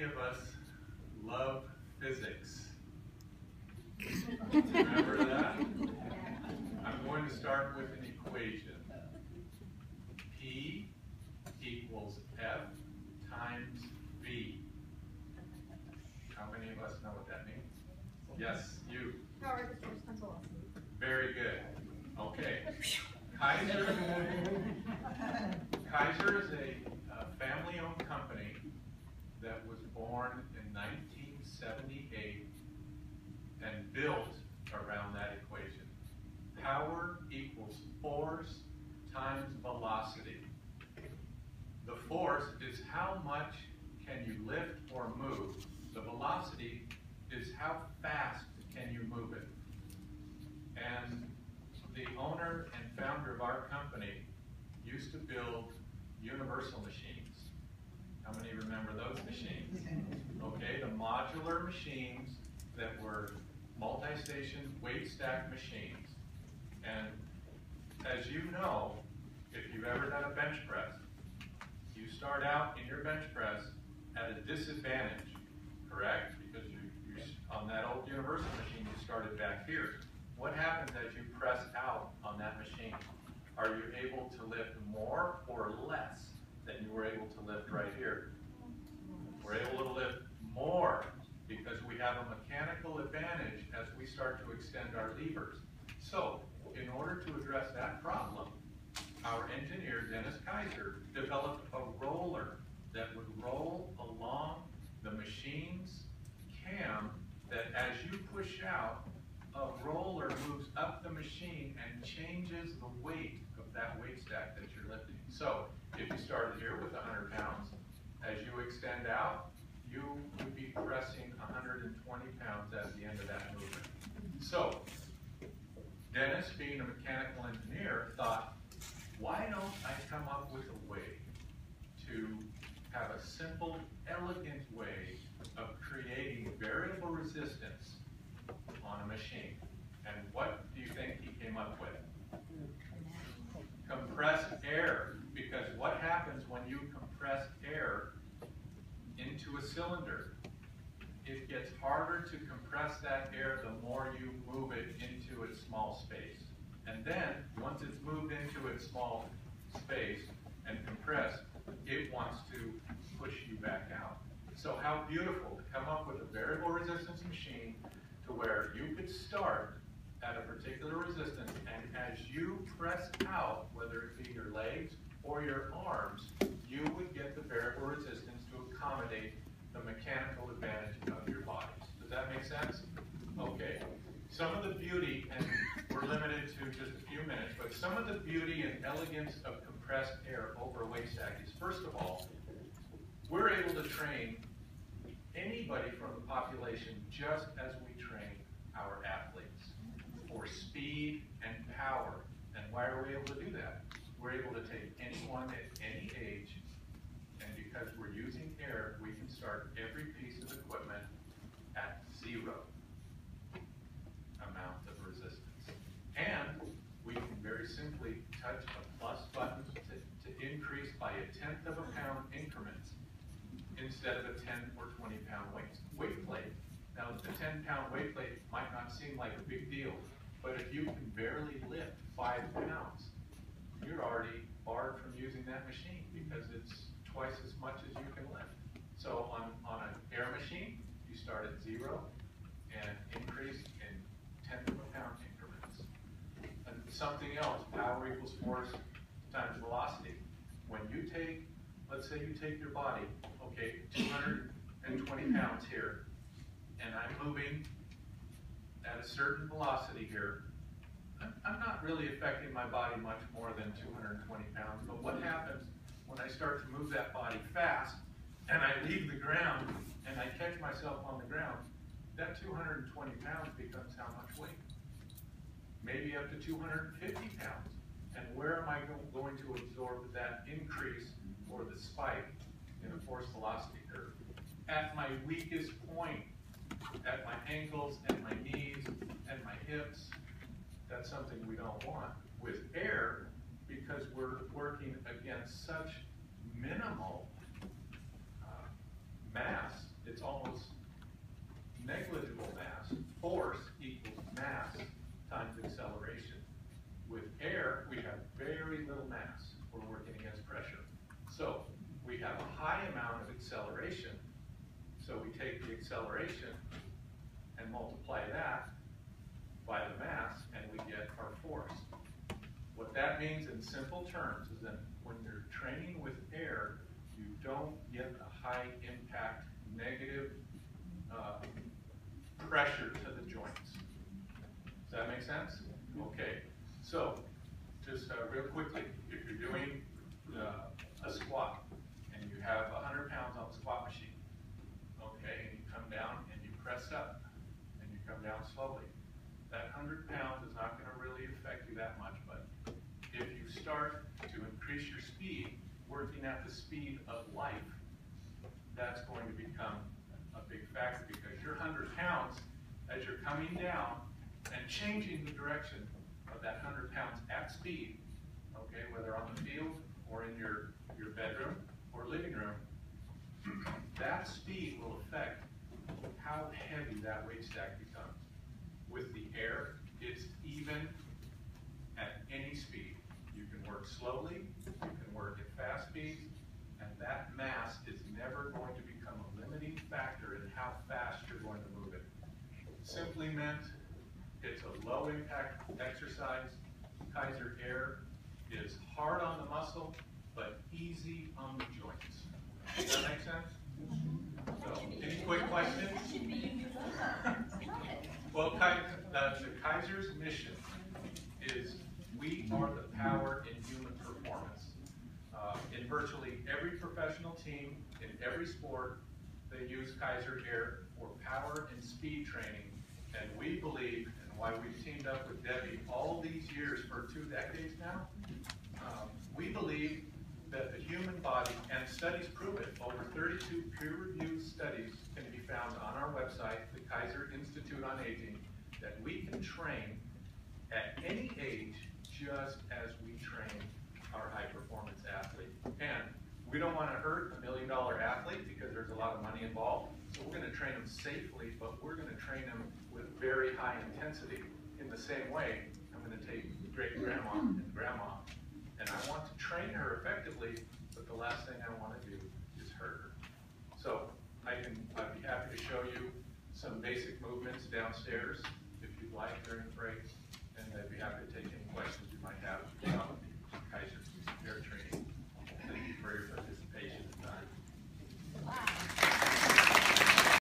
many of us love physics? Remember that? I'm going to start with an equation. P equals F times V. How many of us know what that means? Yes, you. Power to force control. Very good. Okay. Kaiser is a family-owned company that was born in 1978 and built around that equation. Power equals force times velocity. The force is how much can you lift or move. The velocity is how fast can you move it. And the owner and founder of our company used to build universal machines. How many remember those machines? Okay, the modular machines that were multi-station weight stack machines. And as you know, if you've ever done a bench press, you start out in your bench press at a disadvantage, correct? Because you're on that old universal machine, you started back here. What happens as you press out on that machine? Are you able to lift more or less than you were able to lift right here? We're able to lift more because we have a mechanical advantage as we start to extend our levers. So, in order to address that problem, our engineer, Dennis Kaiser, developed a roller that would roll along the machine's cam that as you push out, a roller moves up the machine and changes the weight of that weight stack that you're lifting. So, if you started here with 100 pounds, as you extend out, you would be pressing 120 pounds at the end of that movement. So, Dennis, being a mechanical engineer, thought, why don't I come up with a way to have a simple, elegant way of creating variable resistance on a machine? And what do you think he came up with? Compressed air. Because what happens when you compress air into a cylinder? It gets harder to compress that air the more you move it into its small space. And then, once it's moved into its small space and compressed, it wants to push you back out. So how beautiful to come up with a variable resistance machine to where you could start at a particular resistance, and as you press out, whether it be your legs or your arms, you would get the variable resistance to accommodate the mechanical advantage of your bodies. Does that make sense? Okay. Some of the beauty, and we're limited to just a few minutes, but some of the beauty and elegance of compressed air over a weight stack is, first of all, we're able to train anybody from the population just as we train our athletes for speed and power. And why are we able to do that? We're able to take anyone at any age, and because we're using air, we can start every piece of equipment at 0 amount of resistance. And we can very simply touch a plus button to increase by 1/10 of a pound increments instead of a 10 or 20 pound weight plate. Now, the 10-pound weight plate might not seem like a big deal, but if you can barely lift 5 pounds, you're already barred from using that machine because it's twice as much as you can lift. So on an air machine, you start at 0 and increase in 1/10 of a pound increments. And something else, power equals force times velocity. When you take, let's say you take your body, okay, 220 pounds here, and I'm moving at a certain velocity here, I'm not really affecting my body much more than 220 pounds, but what happens when I start to move that body fast, and I leave the ground, and I catch myself on the ground, that 220 pounds becomes how much weight? Maybe up to 250 pounds. And where am I going to absorb that increase or the spike in the force velocity curve? At my weakest point, at my ankles and my knees and my hips. That's something we don't want. With air, because we're working against such minimal mass So we take the acceleration and multiply that by the mass, and we get our force. What that means in simple terms is that when you're training with air, you don't get a high impact negative pressure to the joints. Does that make sense? Okay, so just real quickly, if you're doing a squat and you have 100 pounds on the squat machine, okay, and you come down and you press up and you come down slowly, that 100 pounds is not going to really affect you that much, but if you start to increase your speed, working at the speed of life, that's going to become a big factor, because your 100 pounds, as you're coming down and changing the direction of that 100 pounds at speed, okay, whether on the field or in your bedroom or living room, that speed will affect how heavy that weight stack becomes. With the air, it's even at any speed. You can work slowly, you can work at fast speeds, and that mass is never going to become a limiting factor in how fast you're going to move it. Simply meant, it's a low impact exercise. Kaiser Air is hard on the muscle, but easy on the joints. Does that make sense? So, any quick questions? Well, the Kaiser's mission is we are the power in human performance. In virtually every professional team, in every sport, they use Kaiser Air for power and speed training. And we believe, and why we've teamed up with Debbie all these years for 2 decades now, we believe that the human body, and studies prove it, over 32 peer-reviewed studies can be found on our website, the Kaiser Institute on Aging, that we can train at any age just as we train our high-performance athlete. And we don't want to hurt a $1 million athlete because there's a lot of money involved, so we're going to train them safely, but we're going to train them with very high intensity. In the same way, I'm going to take great-grandma and grandma, and I want to train her effectively, but the last thing I want to do is hurt her. So I'd be happy to show you some basic movements downstairs if you'd like during the break, and I'd be happy to take any questions.